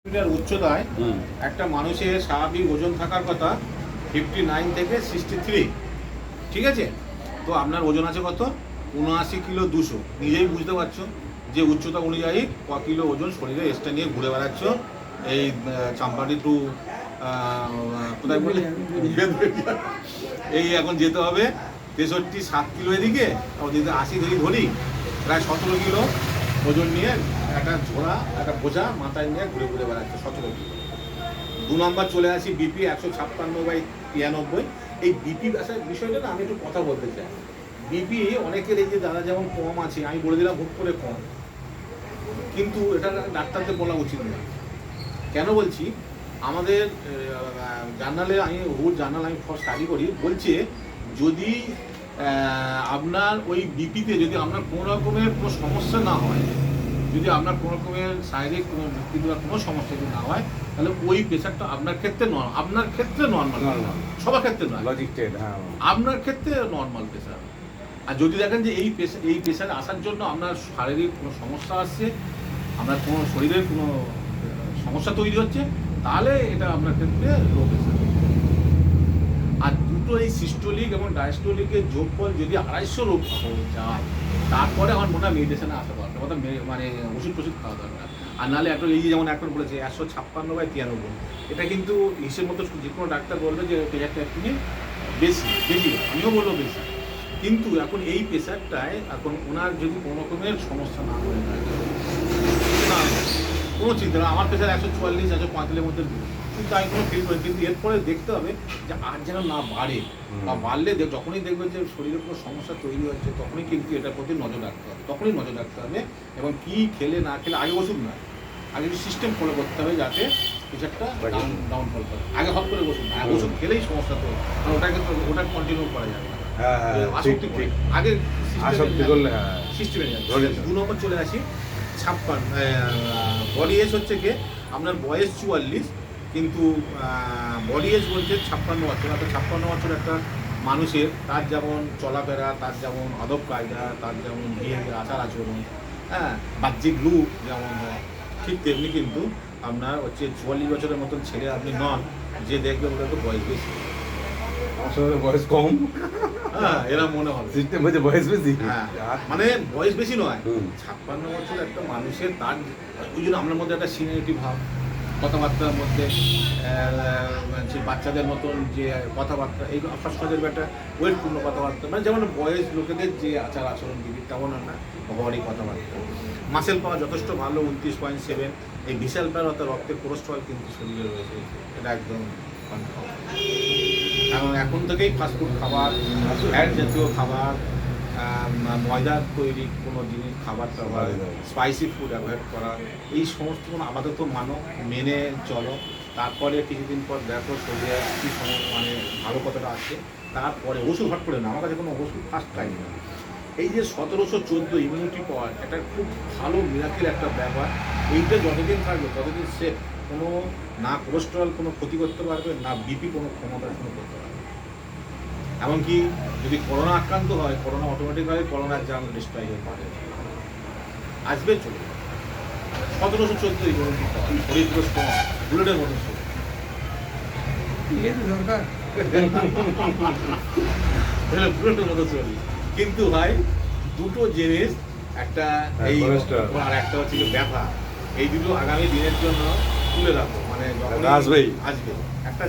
Metre উচ্চতায় একটা মানুষের স্বাভাবিক ওজন থাকার কথা 59 থেকে 63। ঠিক আছে, তো আপনার ওজন আছে কত? 79 কিলো 200। নিজেই বুঝতে পারছো যে উচ্চতা অনুযায়ী ক কিলো ওজন শরীরে এক্সট্রা নিয়ে ঘুরে বেড়াচ্ছ। এই চাম্পাটি টু কোথায় বলে এই এখন যেতে হবে 63-7 কিলো এদিকে, যদি 80 ধরি প্রায় 17 কিলো ওজন নিয়ে একটা ঝোড়া একটা বোঝা মাথায় নিয়ে ঘুরে ঘুরে বেড়াচ্ছে 17 কিলো। 2 নম্বর চলে আসি বিপি 156/93। এই বিপি বিষয়টা না আমি একটু কথা বলতে চাই। বিপি অনেকের এই যে যারা যেমন কম আছে, আমি বলে দিলাম হুট করে কম, কিন্তু এটা ডাক্তারদের বলা উচিত না। কেন বলছি, আমাদের জার্নালে আমি স্টাডি করি, বলছে যদি আপনার ওই বিপিতে যদি আপনার কোনো রকমের কোনো সমস্যা না হয়, যদি আপনার কোনো রকমের শারীরিক কোনো ব্যক্তিগত কোনো সমস্যা যদি না হয়, তাহলে ওই প্রেশারটা আপনার ক্ষেত্রে নর্মাল, সবার ক্ষেত্রে নয়, আপনার ক্ষেত্রে নর্মাল প্রেশার। আর যদি দেখেন যে এই প্রেশারে আসার জন্য আপনার শারীরিক কোনো সমস্যা আসছে, আপনার কোনো শরীরের কোনো সমস্যা তৈরি হচ্ছে, তাহলে এটা আপনার ক্ষেত্রে লো প্রেশার। আর দুটো এই সিস্টোলিক এবং ডায়াস্টোলিকের যোগফল যদি 250 যায়, তারপরে আমার মনে হয় মেডিটেশনে আসা দরকার, মানে ওষুধ খাওয়া দরকার। আর নাহলে একটা এই যেমন এখন বলেছে 156/93, এটা কিন্তু হিসেব মতো যে কোনো ডাক্তার বলবে যে প্রেশারটা একটু বেশি, আমিও বলবো বেশি। কিন্তু এখন এই প্রেশারটায় এখন ওনার যদি কোনো রকমের সমস্যা না হয়ে থাকে, কোনো চিন্তা না, আমার প্রেশার 144-145 মধ্যে, কিন্তু আমি কোনো ফিল করি, কিন্তু এরপরে দেখতে হবে যে আর যেন না বাড়ে, বা বাড়লে যখনই দেখবেন যে শরীরে কোনো সমস্যা তৈরি হচ্ছে, তখনই কিন্তু এটার প্রতি নজর রাখতে হবে। এবং কি খেলে না খেলে, আগে ওষুধ না, আগে সিস্টেম ফলো করতে হবে যাতে প্রেশারটা ডাউনফল করে। আগে হট করে ওষুধ না, ওষুধ খেলেই সমস্যা তো, ওটা কন্টিনিউ করা যাবে না। আগে সিস্টেমে 2 নম্বর চলে আসি 56। বডি এজ হচ্ছে কি আপনার বয়স 44, কিন্তু বডি এজ বলছে 56 বছর। অর্থাৎ 56 বছর একটা মানুষের, তার যেমন চলাফেরা, তার যেমন আদব কায়দা, তার যেমন বিহেভিয়ার, আচার আচরণ, বাহ্যিক লুক যেমন হয়, ঠিক তেমনি কিন্তু আপনার হচ্ছে 44 বছরের মতন ছেলে আপনি নন যে দেখবে ওটা তো বয়স বেশি, বয়স কম, এরা মনে হবে সিস্টেম হচ্ছে বয়স বেশি। মানে বয়স বেশি নয়, 56 বছর একটা মানুষের, তার ওই জন্য আপনার মধ্যে একটা সিনিয়রিটি ভাব, কথাবার্তার মধ্যে যে বাচ্চাদের মতন যে কথাবার্তা, এই ফার্স্টের একটা ওয়েটপূর্ণ কথাবার্তা, মানে যেমন বয়স লোকেদের যে আচার আচরণ বিধি, তেমন না বডি কথাবার্তা। মাসেল পাওয়া যথেষ্ট ভালো 29.7। এই বিশাল পাওয়ার অর্থাৎ রক্তের কোলেস্ট্রল কিন্তু শরীরে রয়েছে, এটা একদম কনফার্ম। কারণ এখন থেকেই ফাস্টফুড খাবার, ফ্যাট জাতীয় খাবার, ময়দার তৈরি কোনো জিনিস খাবার টাবার, স্পাইসি ফুড অ্যাভয়েড করা, এই সমস্ত কোনো আপাতত মেনে চলো। তারপরে কিছুদিন পর দেখো শরীরে কী মানে ভালো কতটা আসছে, তারপরে ওষুধ হট করে না, আমার কাছে কোনো ওষুধ ফার্স্ট টাইম না। এই যে 1714 ইমিউনিটি পাওয়ার, এটা খুব ভালো মিরাকেল একটা ব্যাপার। এইটা যতদিন থাকবে ততদিন সেফ, কোনো না কোলেস্ট্রল কোনো ক্ষতি করতে পারবে, না বিপি কোনো ক্ষমতা কোনো করতে পারবে। এমনকি যদি করোনা আক্রান্ত হয়, করোনা অটোমেটিকভাবে করোনার জার্ম ডিস্ট্রয় হয়ে পারে, আসবে চলে যাবে। 1714 ইমিউনিটি পাওয়ার, শরীর পুরো স্ট্রং, বুলেটের মতো বুলেটের মতো শরীর। কিন্তু ভাই দুটো জিনিস, একটা এই আর একটা হচ্ছে ব্যথা, এই দুটো আগামী দিনের জন্য তুলে রাখো, মানে যখন আসবে একটা